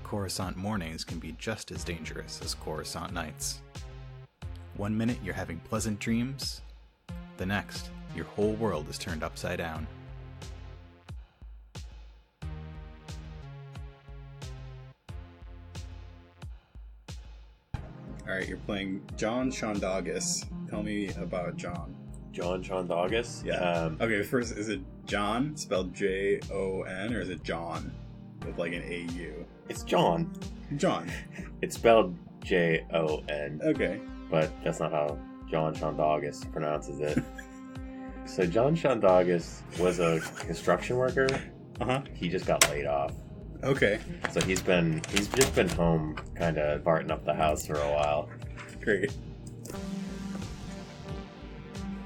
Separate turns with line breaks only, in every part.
Coruscant Mornings can be just as dangerous as Coruscant Nights. 1 minute you're having pleasant dreams, the next, your whole world is turned upside down.
Alright, you're playing Jon Shondongas. Tell me about Jon.
Jon Shondongas?
Yeah. Okay, first, is it Jon, spelled Jon, or is it John, with like an A-U?
It's Jon.
Jon.
It's spelled Jon.
Okay.
But that's not how Jon Shondongas pronounces it. So Jon Shondongas was a construction worker.
Uh-huh.
He just got laid off.
Okay.
So he's just been home kind of farting up the house for a while.
Great.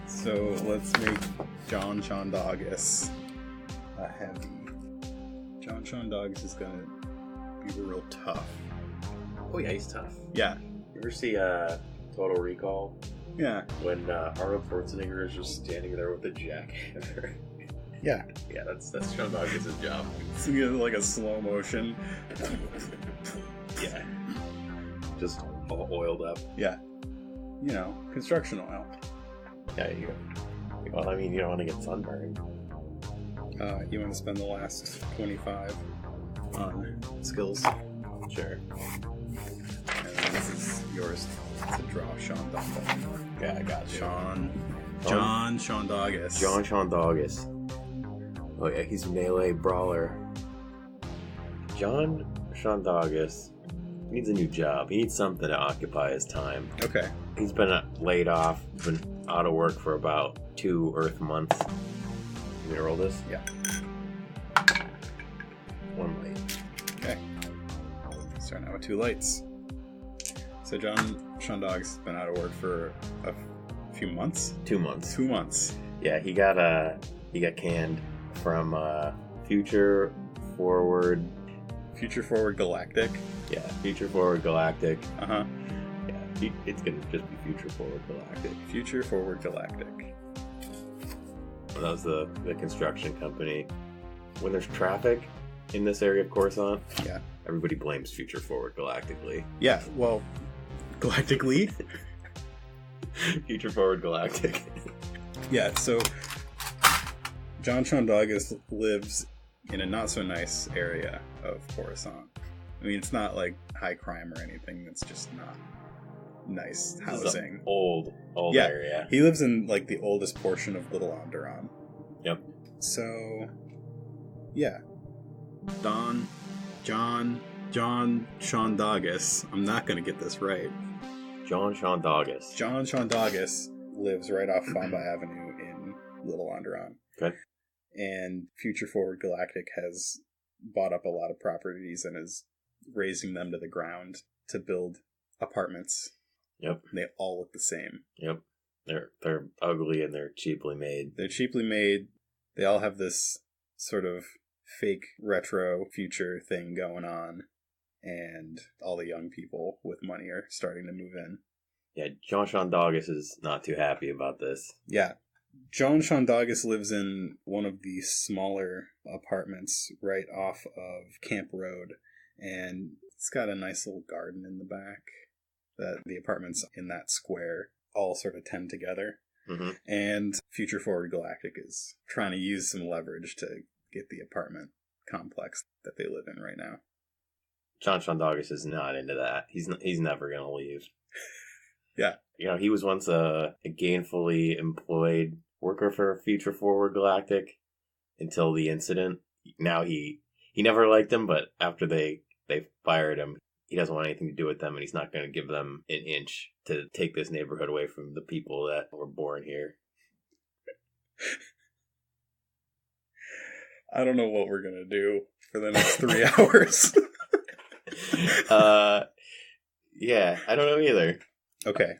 So let's make Jon Shondongas a heavy. Jon Shondongas is gonna be real tough.
Oh yeah, he's tough.
Yeah.
You ever see Total Recall?
Yeah.
When Arnold Schwarzenegger is just standing there with a jackhammer.
Yeah.
Yeah, that's Shondongas' job.
It's like a slow motion.
Yeah. Just all oiled up.
Yeah. You know, construction oil.
Yeah, well, I mean, you don't want to get sunburned.
You want to spend the last 25 on skills?
Sure.
And this is yours to draw Shondongas.
Yeah, I got you.
Jon Shondongas.
Jon Shondongas. Oh yeah, he's a melee brawler. Jon Shondongas needs a new job. He needs something to occupy his time.
Okay.
He's been laid off, been out of work for about 2 Earth months. You gonna roll this?
Yeah.
1 light.
Okay. Starting out with 2 lights. So Jon Shondongas has been out of work for a few months?
2 months.
2 months.
Yeah, he got canned from Future Forward
Galactic.
Yeah, Future Forward Galactic.
Uh-huh.
Yeah, it's gonna just be Future Forward Galactic.
Future Forward Galactic.
That was the construction company. When there's traffic in this area of Coruscant,
yeah,
everybody blames Future Forward Galactically.
Yeah, well, Galactically?
Future Forward Galactic.
Yeah, so Jon Shondongas lives in a not-so-nice area of Coruscant. I mean, it's not like high crime or anything. It's just not nice housing.
Old
yeah,
area.
He lives in like the oldest portion of Little Onderon.
Yep.
So, yeah, Jon Shondongas. I'm not gonna get this right.
Jon Shondongas.
Jon Shondongas lives right off Famba Avenue in Little Onderon.
Okay.
And Future Forward Galactic has bought up a lot of properties and is raising them to the ground to build apartments.
Yep.
They all look the same.
Yep. They're ugly and they're cheaply made.
They're cheaply made. They all have this sort of fake retro future thing going on. And all the young people with money are starting to move in.
Yeah, Jon Shondongas is not too happy about this.
Yeah. Jon Shondongas lives in one of the smaller apartments right off of Camp Road, and it's got a nice little garden in the back that the apartments in that square all sort of tend together.
Mm-hmm.
And Future Forward Galactic is trying to use some leverage to get the apartment complex that they live in right now.
Jon Shondongas is not into that. He's never going to leave.
Yeah.
You know, he was once a gainfully employed worker for Future Forward Galactic until the incident. Now he never liked them, but after they fired him, he doesn't want anything to do with them, and he's not going to give them an inch to take this neighborhood away from the people that were born here.
I don't know what we're going to do for the next 3 hours.
Yeah, I don't know either.
Okay.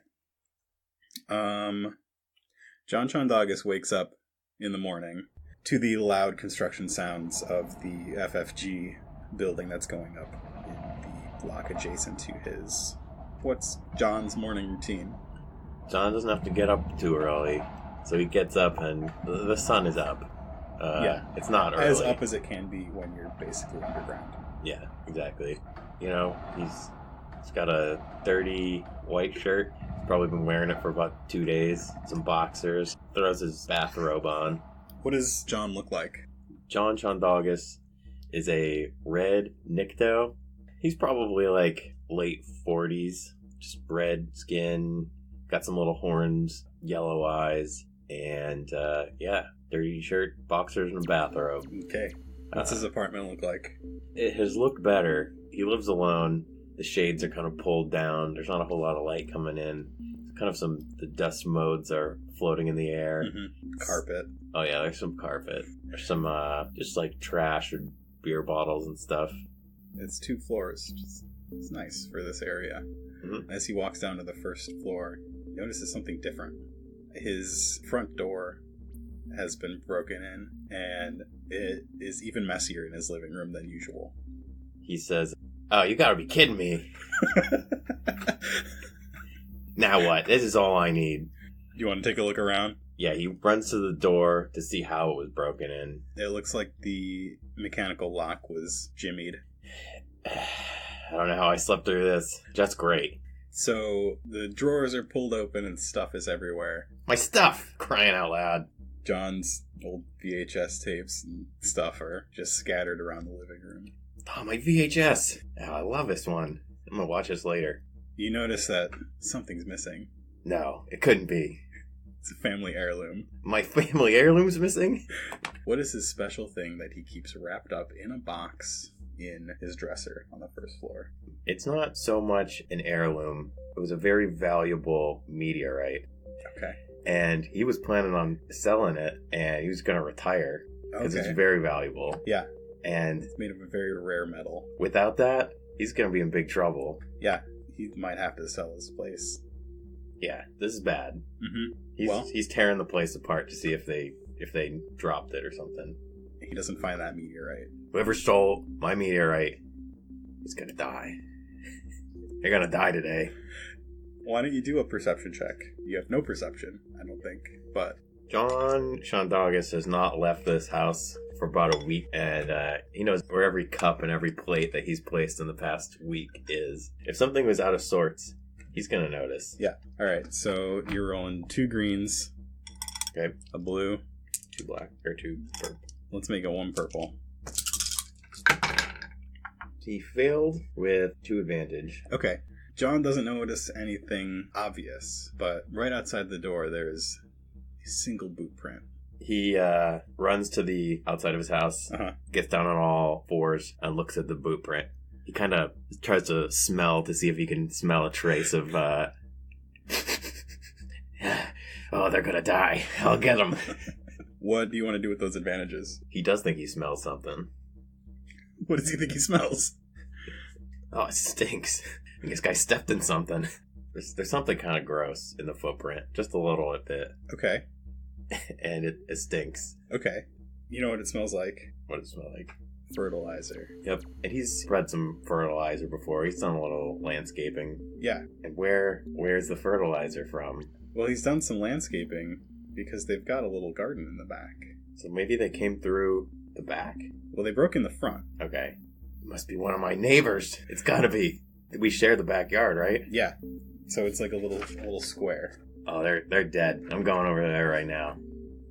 Jon Shondongas wakes up in the morning to the loud construction sounds of the FFG building that's going up in the block adjacent to his... What's Jon's morning routine?
Jon doesn't have to get up too early, so he gets up and the sun is up.
Yeah.
It's not early.
As up as it can be when you're basically underground.
Yeah, exactly. You know, he's got a dirty white shirt. He's probably been wearing it for about 2 days. Some boxers. Throws his bathrobe on.
What does Jon look like?
Jon Shondongas is a red Nikto. He's probably like late 40s. Just red skin. Got some little horns. Yellow eyes. And, dirty shirt, boxers, and a bathrobe.
Okay. What's his apartment look like?
It has looked better. He lives alone. The shades are kind of pulled down. There's not a whole lot of light coming in. Kind of the dust motes are floating in the air.
Mm-hmm. Carpet.
Oh yeah, there's some carpet. There's some just like trash or beer bottles and stuff.
It's 2 floors. It's nice for this area.
Mm-hmm.
As he walks down to the first floor, he notices something different. His front door has been broken in, and it is even messier in his living room than usual.
He says, "Oh, you gotta be kidding me." Now what? This is all I need.
You want to take a look around?
Yeah, he runs to the door to see how it was broken in.
It looks like the mechanical lock was jimmied.
I don't know how I slept through this. Just great.
So the drawers are pulled open and stuff is everywhere.
My stuff! Crying out loud.
Jon's old VHS tapes and stuff are just scattered around the living room.
Oh, my VHS. Oh, I love this one. I'm gonna watch this later.
You notice that something's missing.
No, it couldn't be.
It's a family heirloom.
My family heirloom's missing?
What is his special thing that he keeps wrapped up in a box in his dresser on the first floor?
It's not so much an heirloom. It was a very valuable meteorite.
Okay.
And he was planning on selling it, and he was going to retire. Because it's very valuable.
Yeah.
And
it's made of a very rare metal.
Without that, he's going to be in big trouble.
Yeah. He might have to sell his place.
Yeah, this is bad.
Mm-hmm.
He's tearing the place apart to see if they dropped it or something.
He doesn't find that meteorite.
Whoever stole my meteorite is gonna die. They're gonna die today.
Why don't you do a perception check? You have no perception, I don't think. But
Jon Shondongas has not left this house for about a week, and he knows where every cup and every plate that he's placed in the past week is. If something was out of sorts, he's gonna notice.
Yeah. Alright, so you're rolling 2 greens.
Okay.
A blue.
2 black. Or 2 purple.
Let's make it 1 purple.
He failed with 2 advantage.
Okay. Jon doesn't notice anything obvious, but right outside the door there's a single boot print.
He runs to the outside of his house, gets down on all fours, and looks at the boot print. He kind of tries to smell to see if he can smell a trace of, oh, they're gonna die. I'll get them.
What do you want to do with those advantages?
He does think he smells something.
What does he think he smells?
Oh, it stinks. I think this guy stepped in something. There's something kind of gross in the footprint. Just a little bit.
Okay.
And it stinks.
Okay. You know what it smells like?
What does it smell like?
Fertilizer.
Yep. And he's spread some fertilizer before. He's done a little landscaping.
Yeah.
And where's the fertilizer from?
Well, he's done some landscaping because they've got a little garden in the back.
So maybe they came through the back?
Well, they broke in the front.
Okay. It must be one of my neighbors. It's gotta be. We share the backyard, right?
Yeah. So it's like a little square.
Oh, they're dead. I'm going over there right now.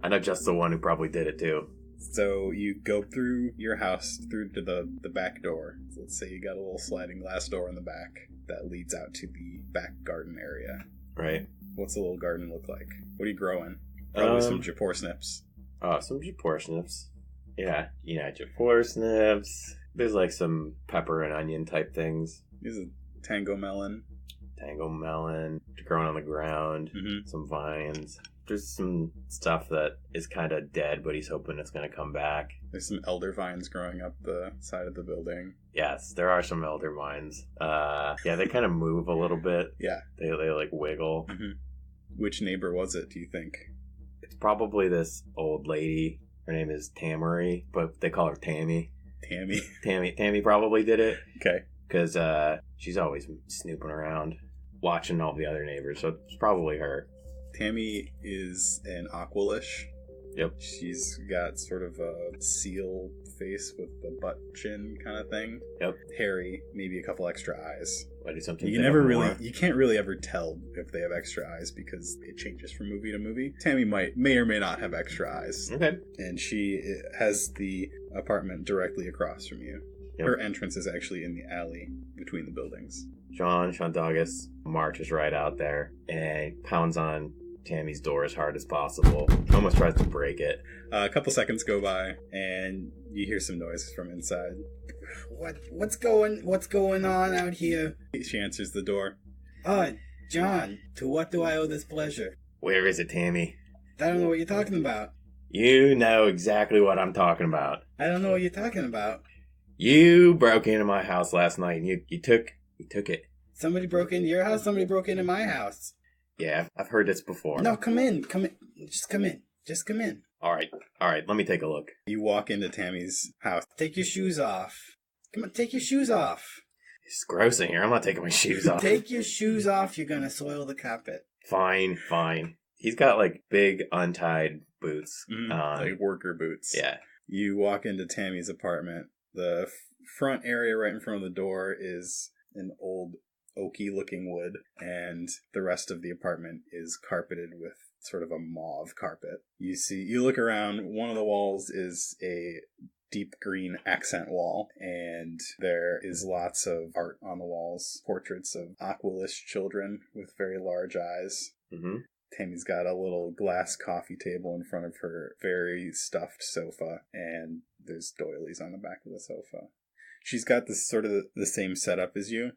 I know just the one who probably did it too.
So you go through your house, through to the back door. So let's say you got a little sliding glass door in the back that leads out to the back garden area.
Right.
What's the little garden look like? What are you growing? Probably some japor snips.
Oh, some japor snips. Yeah, japor snips. There's like some pepper and onion type things.
There's a tango melon.
Growing on the ground.
Mm-hmm.
Some vines. There's some stuff that is kind of dead, but he's hoping it's going to come back.
There's some elder vines growing up the side of the building.
Yes, there are some elder vines. Yeah, they kind of move a little bit.
Yeah.
They like wiggle.
Mm-hmm. Which neighbor was it, do you think?
It's probably this old lady. Her name is Tammy, but they call her Tammy. Tammy probably did it.
Okay.
Because she's always snooping around, watching all the other neighbors, so it's probably her.
Tammy is an Aqualish.
Yep.
She's got sort of a seal face with the butt chin kind of thing.
Yep.
Hairy, maybe a couple extra eyes.
I do something.
You can't really ever tell if they have extra eyes because it changes from movie to movie. Tammy may or may not have extra eyes.
Okay.
And she has the apartment directly across from you.
Yep.
Her entrance is actually in the alley between the buildings.
Jon Shondongas marches right out there and pounds on Tammy's door as hard as possible. Almost tries to break it.
A couple seconds go by, and you hear some noise from inside.
What's going on out here?
She answers the door.
John, to what do I owe this pleasure?
Where is it, Tammy?
I don't know what you're talking about.
You know exactly what I'm talking about.
I don't know what you're talking about.
You broke into my house last night and you took it.
Somebody broke into your house, somebody broke into my house.
Yeah, I've heard this before.
No, come in. Just come in.
All right, let me take a look.
You walk into Tammy's house.
Take your shoes off. Come on, take your shoes off.
It's gross in here. I'm not taking my shoes off.
Take your shoes off, you're gonna soil the carpet.
Fine. He's got like big untied boots on.
Like worker boots.
Yeah.
You walk into Tammy's apartment. The front area right in front of the door is an old oaky looking wood, and the rest of the apartment is carpeted with sort of a mauve carpet. You look around, one of the walls is a deep green accent wall, and there is lots of art on the walls, portraits of aqualish children with very large eyes.
Mm-hmm.
Tammy's got a little glass coffee table in front of her very stuffed sofa, and there's doilies on the back of the sofa. She's got this sort of the same setup as you,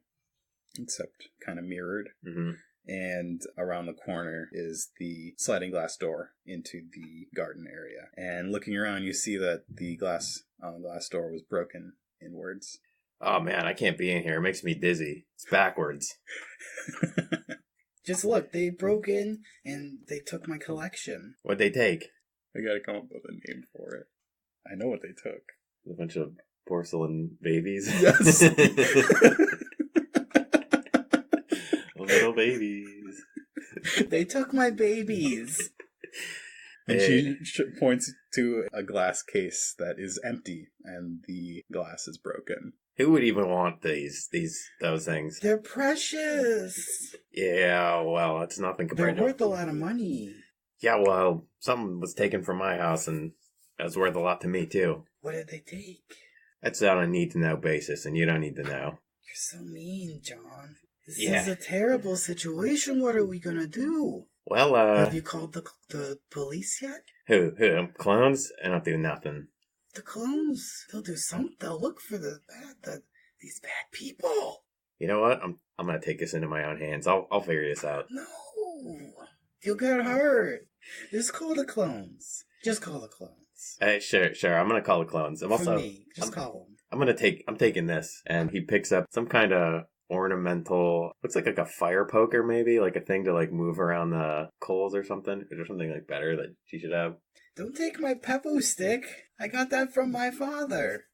except kind of mirrored.
Mm-hmm.
And around the corner is the sliding glass door into the garden area. And looking around, you see that the glass on the glass door was broken inwards.
Oh man, I can't be in here. It makes me dizzy. It's backwards.
Just look, they broke in and they took my collection.
What'd they take?
I gotta come up with a name for it. I know what they took.
A bunch of porcelain babies.
Yes.
Little babies.
They took my babies.
And she points to a glass case that is empty, and the glass is broken.
Who would even want those things?
They're precious.
Yeah, well, it's nothing compared
They're worth a lot of money.
Yeah, well, something was taken from my house, and that's worth a lot to me, too.
What did they take?
That's on a need-to-know basis, and you don't need to know.
You're so mean, John. This
Yeah.
is a terrible situation. What are we gonna do?
Well,
Have you called the police yet?
Who? Clones? I don't do nothing.
The clones. They'll do something. They'll look for these bad people.
You know what? I'm gonna take this into my own hands. I'll figure this out.
No. You got hurt. Just call the clones. Just call the clones.
Sure. I'm gonna call the clones. I'm also.
For me. Just call them.
I'm taking this, and he picks up some kind of ornamental, looks like a fire poker, maybe like a thing to like move around the coals or something. Is there something like better that she should have?
Don't take my peppo stick. I got that from my father.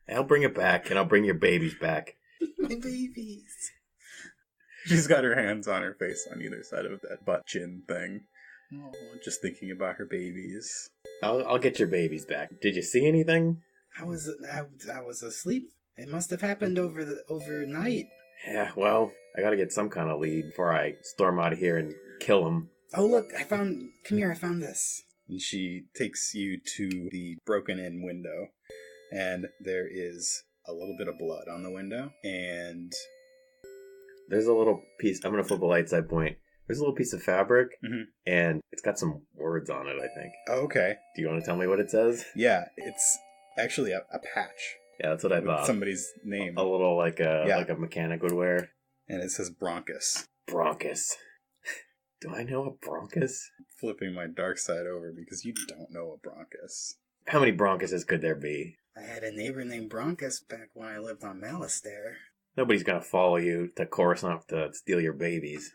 I'll bring it back, and I'll bring your babies back.
My babies.
She's got her hands on her face on either side of that butt chin thing. Oh, just thinking about her babies.
I'll get your babies back. Did you see anything?
I was asleep. It must have happened overnight.
Yeah, well, I gotta get some kind of lead before I storm out of here and kill him.
Oh, look, come here, I found this.
And she takes you to the broken-in window, and there is a little bit of blood on the window, and
there's a little piece, I'm gonna flip a light side point. There's a little piece of fabric, and it's got some words on it, I think.
Oh, okay.
Do you want to tell me what it says?
Yeah, it's actually a patch.
Yeah, that's what I thought.
Somebody's name.
A little like a mechanic would wear.
And it says Bronchus.
Bronchus. Do I know a Bronchus?
Flipping my dark side over because you don't know a Bronchus.
How many Bronchuses could there be?
I had a neighbor named Bronchus back when I lived on Malistaire.
Nobody's gonna follow you to Coruscant to steal your babies.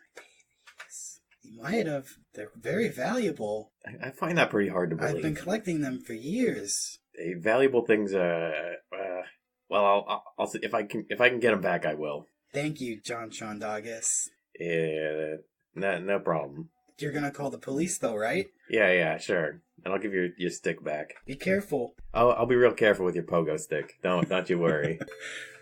You might have. They're very valuable.
I find that pretty hard to believe.
I've been collecting them for years.
Valuable things. Well, I'll see if I can get them back. I will.
Thank you, Jon Shondongas.
Yeah, no problem.
You're gonna call the police, though, right?
Yeah, sure. And I'll give your stick back.
Be careful.
I'll be real careful with your pogo stick. Don't you worry.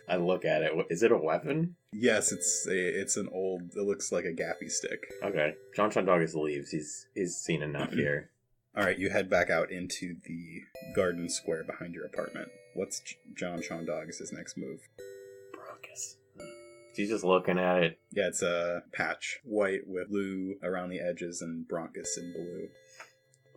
I look at it. Is it a weapon?
Yes, it's an old. It looks like a gaffy stick.
Okay. Jon Shondongas leaves. He's seen enough here.
All right, you head back out into the garden square behind your apartment. What's Jon Shondongas' next move?
Broncos. She's just looking at it.
Yeah, it's a patch, white with blue around the edges and Broncos in blue.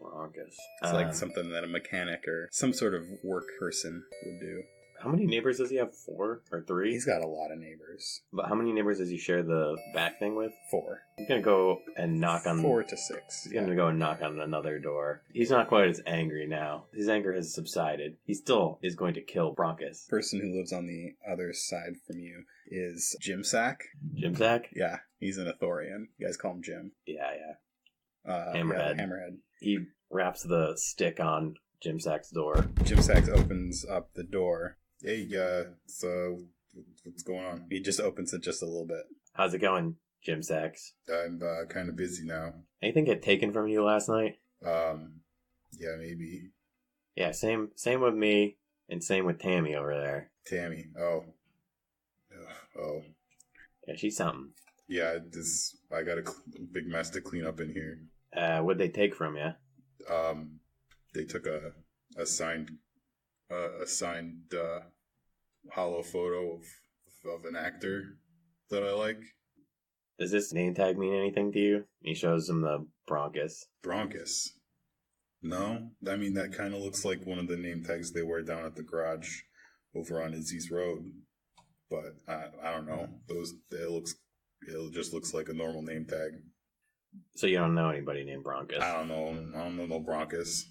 Broncos.
It's like something that a mechanic or some sort of work person would do.
How many neighbors does he have? 4 or 3?
He's got a lot of neighbors.
But how many neighbors does he share the back thing with?
4.
He's gonna go and knock on
4 to 6.
He's gonna go and knock on another door. He's not quite as angry now. His anger has subsided. He still is going to kill Broncos.
The person who lives on the other side from you is Jim Sack.
Jim Sack?
Yeah, he's an Ithorian. You guys call him Jim.
Yeah.
Hammerhead. Yeah, Hammerhead.
He wraps the stick on Jim Sack's door.
Jim Sack opens up the door. Hey, so what's going on? He just opens it just a little bit.
How's it going, Jim Sacks?
I'm kind of busy now.
Anything get taken from you last night?
Yeah, maybe.
Yeah, same with me, and same with Tammy over there.
Tammy. Oh.
Yeah, she's something.
Yeah, I got a big mess to clean up in here.
What'd they take from you?
They took a signed hollow photo of an actor that I like.
Does this name tag mean anything to you? He shows him the Broncos.
Broncos? No, I mean that kind of looks like one of the name tags they wear down at the garage over on Izzy's Road. But I don't know. It just looks like a normal name tag.
So you don't know anybody named Broncos?
I don't know no Broncos.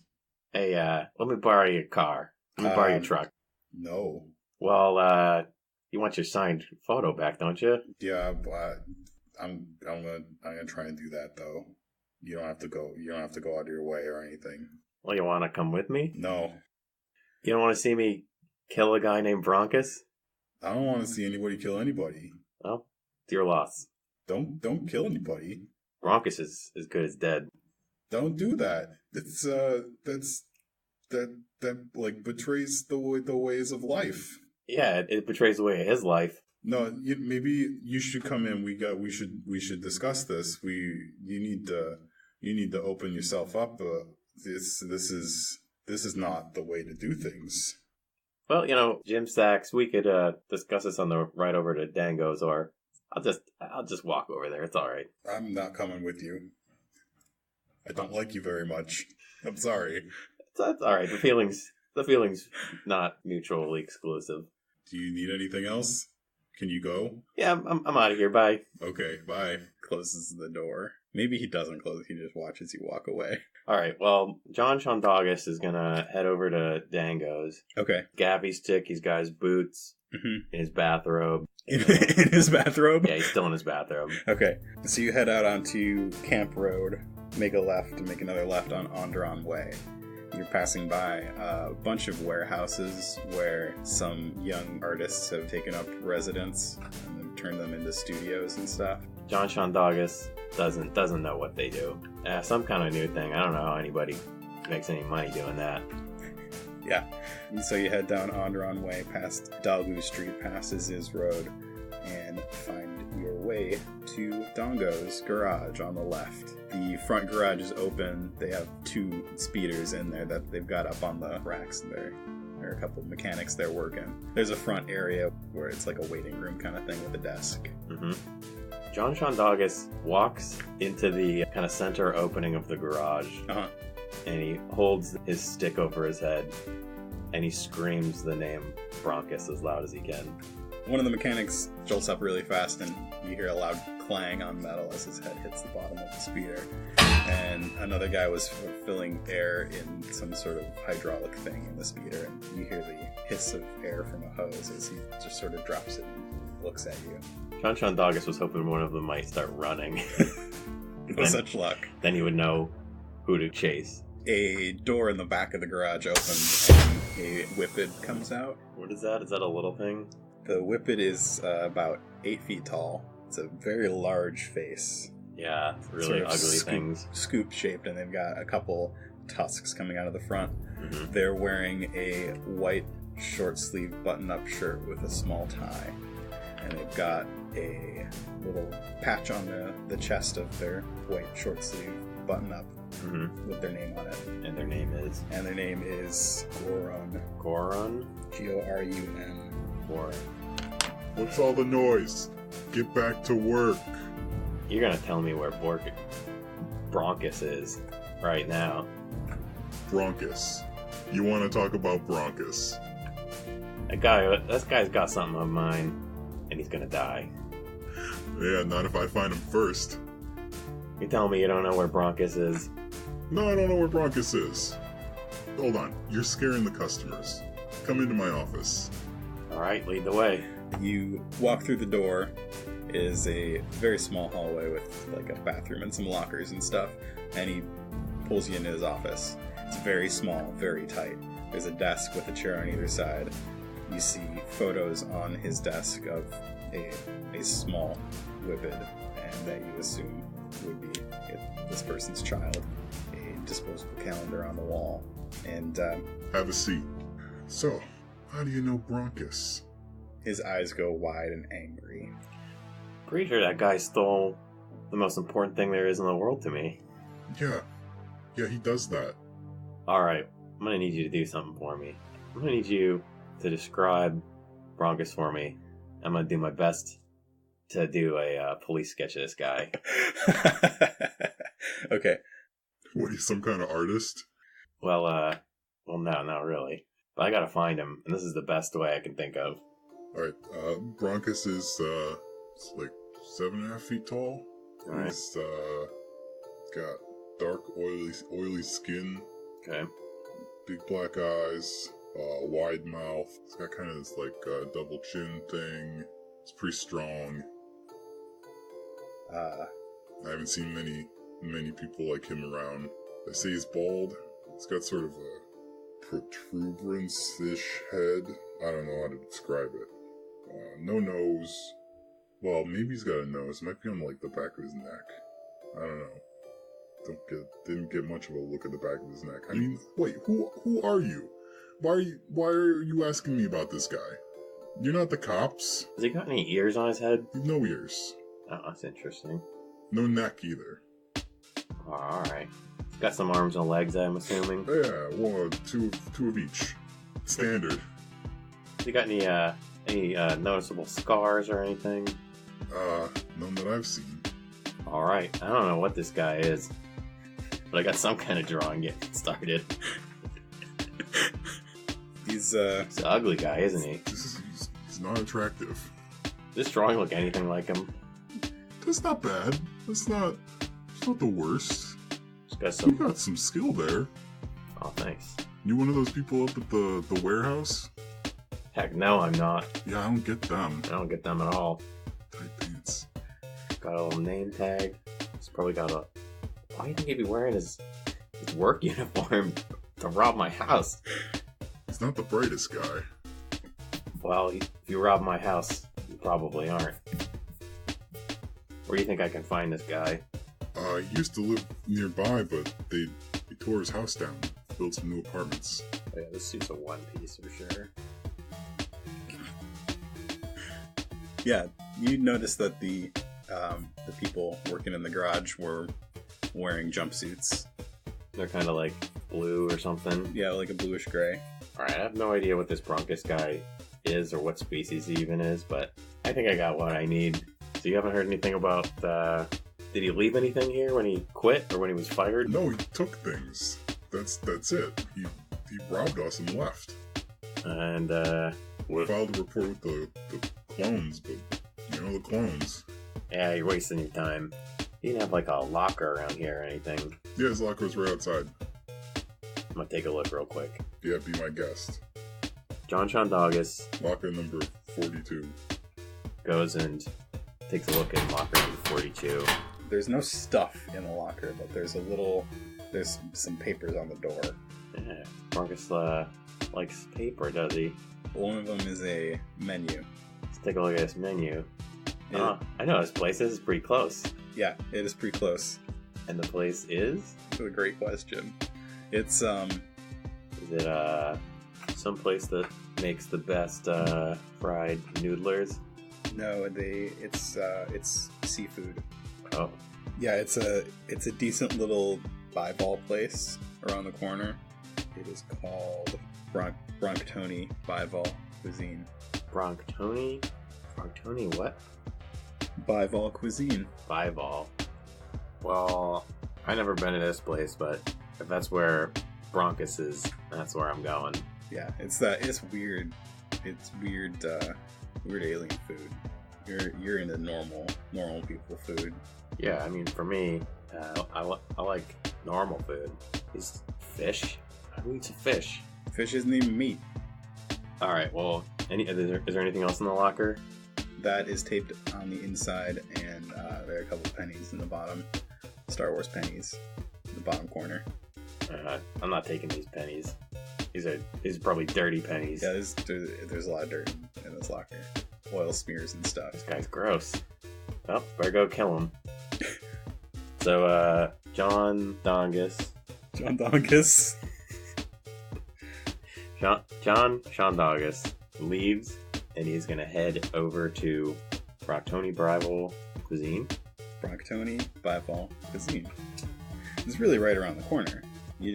Hey, let me borrow your car. Let me borrow your truck.
No.
Well, you want your signed photo back, don't you?
Yeah, but I'm gonna try and do that though. You don't have to go out of your way or anything.
Well, you want to come with me?
No.
You don't want to see me kill a guy named Broncos?
I don't want to see anybody kill anybody.
Well, it's your loss.
Don't kill anybody.
Broncos is as good as dead.
Don't do that. It's that like betrays the ways of life.
Yeah, it betrays the way of his life.
No, maybe you should come in. We should discuss this. You need to open yourself up. This is not the way to do things.
Well, Jim Sachs, we could discuss this on the ride over to Dango's, or I'll just walk over there. It's all right.
I'm not coming with you. I don't like you very much. I'm sorry.
That's all right. The feeling's not mutually exclusive.
Do you need anything else? Can you go?
Yeah, I'm out of here. Bye.
Okay, bye.
Closes the door. Maybe he doesn't close it. He just watches you walk away.
All right. Well, Jon Shondongas is gonna head over to Dango's.
Okay.
Gaffy stick. He's got his boots. In his bathrobe.
In his bathrobe?
Yeah, he's still in his bathrobe.
Okay. So you head out onto Camp Road, make a left, and make another left on Onderon Way. You're passing by a bunch of warehouses where some young artists have taken up residence and then turned them into studios and stuff.
Jon Shondongas doesn't know what they do. Some kind of new thing. I don't know how anybody makes any money doing that.
Yeah. And so you head down Onderon Way, past Dalgu Street, past Aziz Road, and find your way to Dongo's garage on the left. The front garage is open. They have 2 speeders in there that they've got up on the racks. There are a couple of mechanics there working. There's a front area where it's like a waiting room kind of thing with a desk.
Jon Shondongas walks into the kind of center opening of the garage, and he holds his stick over his head, and he screams the name Broncos as loud as he can.
One of the mechanics jolts up really fast, and you hear a loud clang on metal as his head hits the bottom of the speeder. And another guy was filling air in some sort of hydraulic thing in the speeder, and you hear the hiss of air from a hose as he just sort of drops it and looks at you.
Jon Shondongas was hoping one of them might start running.
No such luck.
Then he would know who to chase.
A door in the back of the garage opens, and a whippet comes out.
What is that? Is that a little thing?
The whippet is about 8 feet tall. It's a very large face.
Yeah, really
sort of
ugly things.
Scoop shaped, and they've got a couple tusks coming out of the front.
Mm-hmm.
They're wearing a white short sleeve button up shirt with a small tie, and they've got a little patch on the chest of their white short sleeve button up with their name on it.
And their name is?
And their name is Goron.
Goron?
Gorun.
Goron.
What's all the noise? Get back to work.
You're gonna tell me where Broncus is right now.
Broncus. You want to talk about Broncus?
This guy's got something of mine, and he's gonna die.
Yeah, not if I find him first.
You telling me you don't know where Broncus is?
No, I don't know where Broncus is. Hold on, you're scaring the customers. Come into my office.
Alright, lead the way.
You walk through the door. It is a very small hallway with like a bathroom and some lockers and stuff, and he pulls you into his office. It's very small, very tight. There's a desk with a chair on either side. You see photos on his desk of a small whippet, and that you assume would be this person's child. A disposable calendar on the wall, and
Have a seat. So, how do you know Broncus?
his eyes go wide and angry.
Pretty sure that guy stole the most important thing there is in the world to me.
Yeah, he does that.
Alright, I'm gonna need you to do something for me. I'm gonna need you to describe Broncus for me. I'm gonna do my best to do a police sketch of this guy.
Okay.
What, are you some kind of artist?
Well, no, not really. But I gotta find him, and this is the best way I can think of.
Alright, Broncus is, like 7.5 feet tall.
Alright.
He's, got dark, oily skin,
Okay.
big black eyes, wide mouth. He's got kind of this, like, double chin thing. It's pretty strong. I haven't seen many people like him around. They say he's bald. He's got sort of a protuberance-ish head. I don't know how to describe it. No nose. Well, maybe he's got a nose. It might be on, like, the back of his neck. I don't know. Didn't get much of a look at the back of his neck. I mean, wait, who are you? Why are you asking me about this guy? You're not the cops.
Has he got any ears on his head?
No ears.
Oh, that's interesting.
No neck either.
Oh, alright. He's got some arms and legs, I'm assuming.
Yeah, well, two of each. Standard.
Has he got any noticeable scars or anything?
None that I've seen.
Alright, I don't know what this guy is, but I got some kind of drawing getting started.
He's
He's an ugly guy, isn't he?
He's not attractive.
Does this drawing look anything like him?
That's not bad. It's not the worst.
Just got
You
some...
got some skill there.
Oh, thanks.
You one of those people up at the warehouse?
Heck, no, I'm not.
Yeah, I don't get them.
I don't get them at all.
Tight pants.
Got a little name tag. He's probably got a... Why do you think he'd be wearing his work uniform to rob my house?
He's not the brightest guy.
Well, if you rob my house, you probably aren't. Where do you think I can find this guy?
He used to live nearby, but they tore his house down, built some new apartments.
Oh, yeah, this suit's a one piece for sure.
Yeah, you noticed that the people working in the garage were wearing jumpsuits.
They're kind of like blue or something.
Yeah, like a bluish gray.
Alright, I have no idea what this Broncus guy is or what species he even is, but I think I got what I need. So you haven't heard anything about, did he leave anything here when he quit or when he was fired?
No, he took things. That's it. He robbed us and left.
And,
We filed a report with the clones, but you know the clones.
yeah, you're wasting your time. He didn't have like a locker around here or anything.
Yeah, his locker's right outside.
I'm gonna take a look real quick.
Yeah, be my guest.
Jon Shondongas
Locker number 42.
goes and takes a look at locker number 42.
There's no stuff in the locker, but there's some papers on the door.
Yeah, Broncus likes paper, does he?
One of them is a menu.
Let's take a look at this menu.
Yeah.
I know this place. This is pretty close.
Yeah, it is pretty close.
And the place is?
That's a great question. It's,
Is it, some place that makes the best, fried noodlers?
no, it's seafood.
Oh.
Yeah, it's a decent little ball place around the corner. It is called Bronktoni Bival Cuisine.
Bronktoni? Bronktoni what?
Bival Cuisine.
Bival. Well, I never been to this place, but if that's where Bronkus is, that's where I'm going.
Yeah, it's weird. It's weird alien food. You're into normal people food.
Yeah, I mean, for me, I like normal food. Is fish? Who eats a fish?
Fish isn't even meat.
All right. Well, is there anything else in the locker?
That is taped on the inside, and there are a couple pennies in the bottom. Star Wars pennies in the bottom corner.
I'm not taking these pennies. These are probably dirty pennies.
Yeah, there's a lot of dirt in this locker. Oil smears and stuff.
This guy's gross. Well, better go kill him. So, Jon Shondongas. Jon Shondongas leaves, and he's gonna head over to Bronktoni Bival Cuisine.
Bronktoni Bival Cuisine. It's really right around the corner. You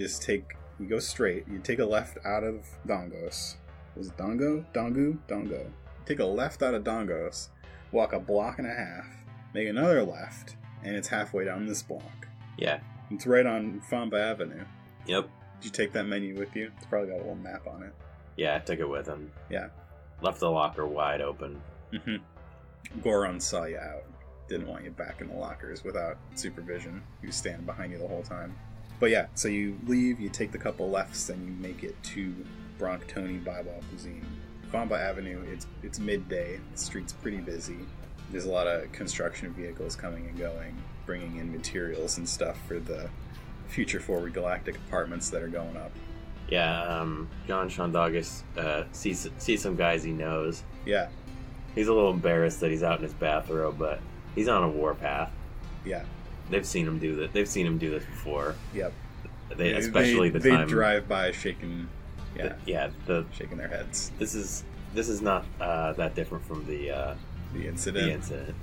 go straight. You take a left out of Dongos. Was it Dongo? Dongo. Take a left out of Dongos, walk a block and a half, make another left, and it's halfway down this block.
Yeah.
It's right on Famba Avenue.
Yep.
Did you take that menu with you? It's probably got a little map on it.
Yeah, I took it with him.
Yeah.
Left the locker wide open.
Mm-hmm. Goron saw you out. Didn't want you back in the lockers without supervision. He was standing behind you the whole time. But yeah, so you leave, you take the couple lefts, and you make it to Bronktoni Bival Cuisine. Famba Avenue, it's midday. The street's pretty busy. There's a lot of construction vehicles coming and going, bringing in materials and stuff for the future forward galactic apartments that are going up.
Yeah, Jon Shondongas sees some guys he knows.
Yeah.
He's a little embarrassed that he's out in his bathrobe, but he's on a warpath.
Yeah.
They've seen him do that. They've seen him do this before.
Yep.
They
drive by shaking. Yeah. Shaking their heads.
This is not that different from the
incident.
The incident.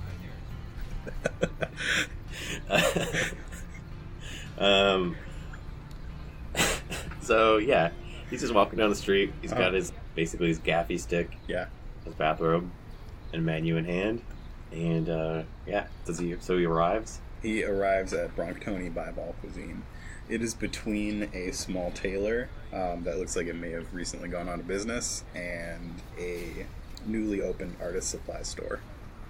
So yeah, he's just walking down the street. He's got his gaffy stick.
Yeah.
His bathrobe and menu in hand, and So he arrives.
He arrives at Bronktoni Bival Cuisine. It is between a small tailor that looks like it may have recently gone out of business and a newly opened artist supply store.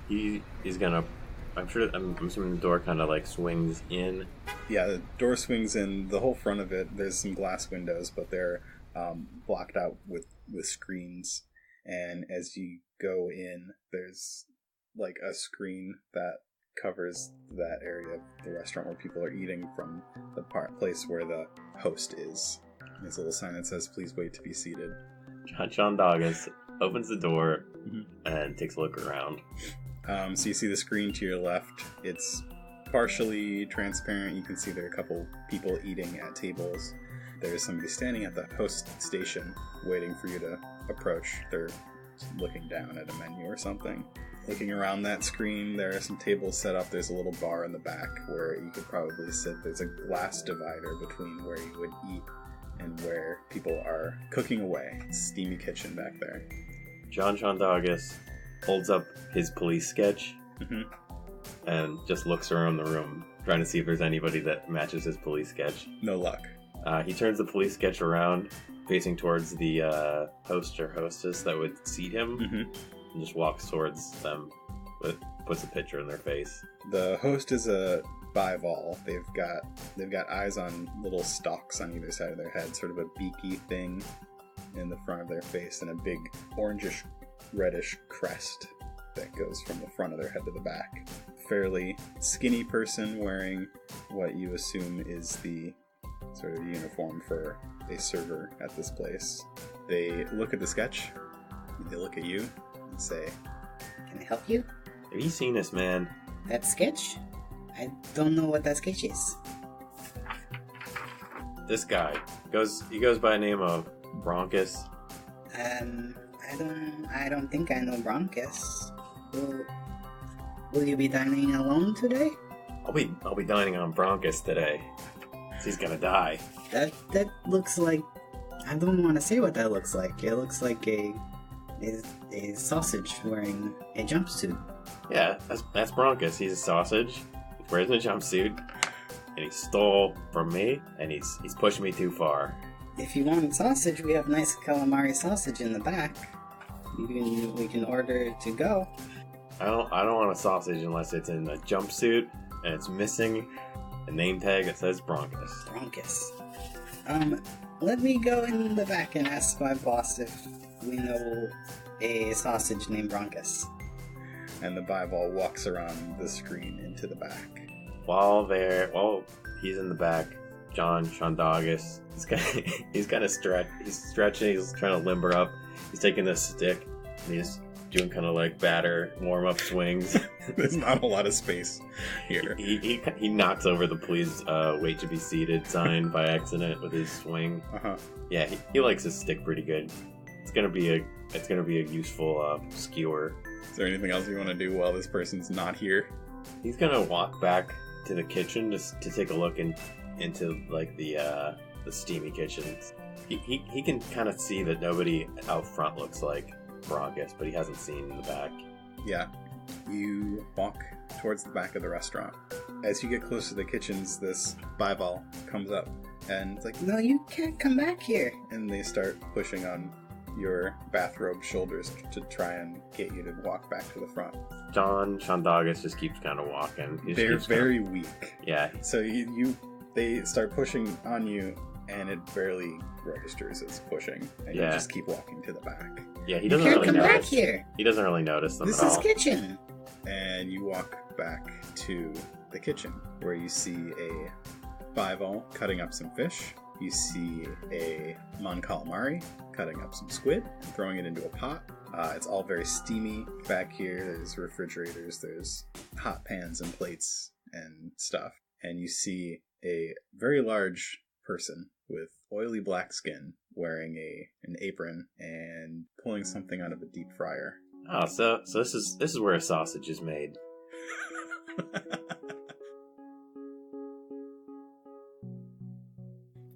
He's gonna. I'm assuming the door kind of like swings in.
Yeah, the door swings in. The whole front of it, there's some glass windows, but they're blocked out with screens. And as you go in, there's like a screen that covers that area of the restaurant where people are eating from the place where the host is. There's a little sign that says, "Please wait to be seated."
Jon Shondongas opens the door and takes a look around.
So you see the screen to your left. It's partially transparent. You can see there are a couple people eating at tables. There's somebody standing at the host station waiting for you to approach. They're looking down at a menu or something. Looking around that screen, there are some tables set up. There's a little bar in the back where you could probably sit. There's a glass divider between where you would eat and where people are cooking away. Steamy kitchen back there.
Jon Shondongas holds up his police sketch and just looks around the room, trying to see if there's anybody that matches his police sketch.
No luck.
He turns the police sketch around, facing towards the host or hostess that would seat him, and just walks towards them, puts a picture in their face.
The host is a bival. They've got eyes on little stalks on either side of their head, sort of a beaky thing in the front of their face, and a big orangish reddish crest that goes from the front of their head to the back. Fairly skinny person wearing what you assume is the sort of uniform for a server at this place. They look at the sketch, they look at you, and say,
"Can I help you?
Have you seen this man?
That sketch? I don't know what that sketch is.
This guy goes by the name of Bronchus.
I don't think I know Bronchus. Will you be dining alone today?
I'll be dining on Bronchus today. He's gonna die.
That looks like... I don't want to say what that looks like. It looks like a sausage wearing a jumpsuit.
Yeah, that's Bronchus. He's a sausage. He's wearing a jumpsuit, and he stole from me, and he's pushing me too far.
If you want sausage, we have nice calamari sausage in the back. We can order to go.
I don't want a sausage unless it's in a jumpsuit and it's missing a name tag that says Bronchus.
Bronchus. Let me go in the back and ask my boss if we know a sausage named Bronchus.
And the Bivol walks around the screen into the back.
While he's in the back, Jon Shondongas, he's kind of he's stretching, he's trying to limber up. He's taking this stick and he's doing kind of like batter warm-up swings.
There's not a lot of space here.
He knocks over the "Please wait to be seated" sign by accident with his swing. Yeah, he likes his stick pretty good. It's gonna be a useful skewer.
Is there anything else you want to do while this person's not here?
He's gonna walk back to the kitchen just to take a look into like the steamy kitchens. He can kind of see that nobody out front looks like Bronchus, but he hasn't seen in the back.
Yeah. You walk towards the back of the restaurant. As you get close to the kitchens, this Bivol comes up and it's like,
No, you can't come back here.
and they start pushing on your bathrobe shoulders to try and get you to walk back to the front.
Jon Shondongas just keeps kind of walking.
They're very weak.
Yeah.
So they start pushing on you, and it barely registers as pushing, and you just keep walking to the back.
Yeah, he
You
doesn't
can't
really
come
notice.
back here.
He doesn't really notice them
This
at
is
all.
kitchen.
And you walk back to the kitchen, where you see a Bivol cutting up some fish. You see a Mon Calamari cutting up some squid and throwing it into a pot. It's all very steamy back here. There's refrigerators, there's hot pans and plates and stuff. And you see a very large person with oily black skin wearing an apron and pulling something out of a deep fryer.
Oh, so this is where a sausage is made.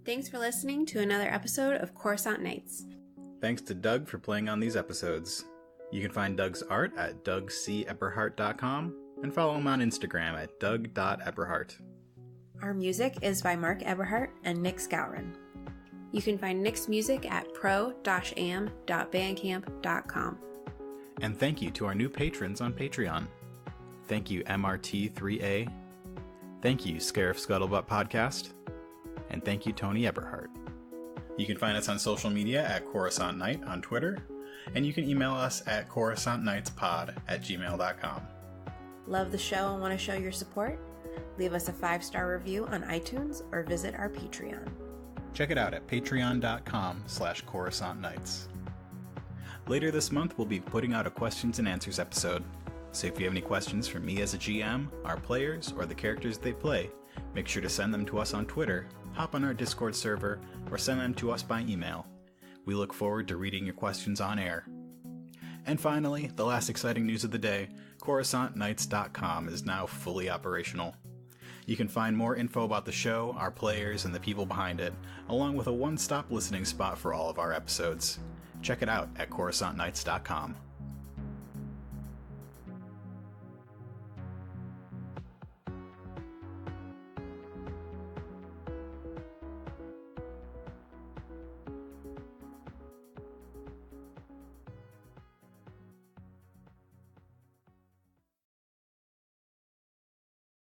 Thanks for listening to another episode of Coruscant Nights.
Thanks to Doug for playing on these episodes. You can find Doug's art at dougceberhart.com and follow him on Instagram at doug.eberhart.
Our music is by Mark Eberhart and Nick Scourin. You can find Nick's music at pro-am.bandcamp.com.
And thank you to our new patrons on Patreon. Thank you, MRT3A. Thank you, Scarif Scuttlebutt Podcast. And thank you, Tony Eberhart. You can find us on social media at Coruscant Night on Twitter, and you can email us at coruscantnightspod@gmail.com.
Love the show and want to show your support? Leave us a 5-star review on iTunes or visit our Patreon.
Check it out at patreon.com/Coruscant Nights. Later this month, we'll be putting out a questions and answers episode. So if you have any questions for me as a GM, our players, or the characters they play, make sure to send them to us on Twitter, hop on our Discord server, or send them to us by email. We look forward to reading your questions on air. And finally, the last exciting news of the day, CoruscantNights.com is now fully operational. You can find more info about the show, our players, and the people behind it, along with a one-stop listening spot for all of our episodes. Check it out at CoruscantNights.com.